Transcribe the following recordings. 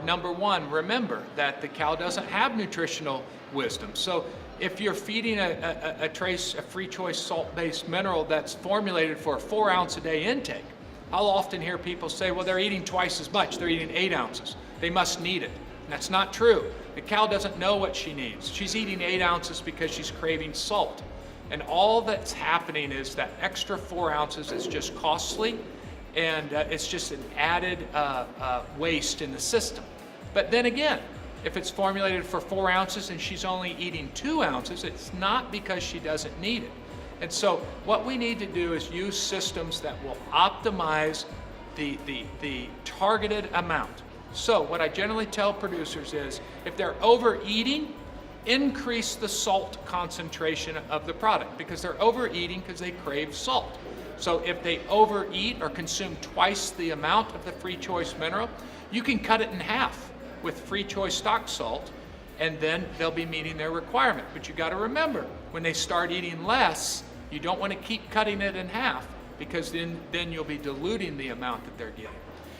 Number one, remember that the cow doesn't have nutritional wisdom. So if you're feeding a free choice salt-based mineral that's formulated for a 4-ounce a day intake, I'll often hear people say, well, they're eating twice as much, they're eating 8 ounces. They must need it. And that's not true. The cow doesn't know what she needs. She's eating 8 ounces because she's craving salt. And all that's happening is that extra 4 ounces is just costly, and it's just an added waste in the system. But then again, if it's formulated for 4 ounces and she's only eating 2 ounces, it's not because she doesn't need it. And so what we need to do is use systems that will optimize the targeted amount. So what I generally tell producers is, if they're overeating, increase the salt concentration of the product, because they're overeating because they crave salt. So if they overeat or consume twice the amount of the free choice mineral, you can cut it in half with free choice stock salt, and then they'll be meeting their requirement. But you got to remember, when they start eating less, you don't want to keep cutting it in half, because then you'll be diluting the amount that they're getting.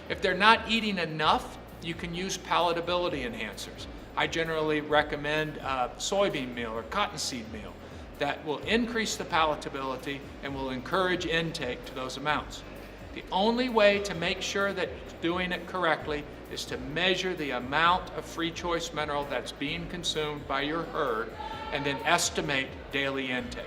If they're not eating enough, you can use palatability enhancers. I generally recommend soybean meal or cottonseed meal that will increase the palatability and will encourage intake to those amounts. The only way to make sure that you're doing it correctly is to measure the amount of free choice mineral that's being consumed by your herd and then estimate daily intake.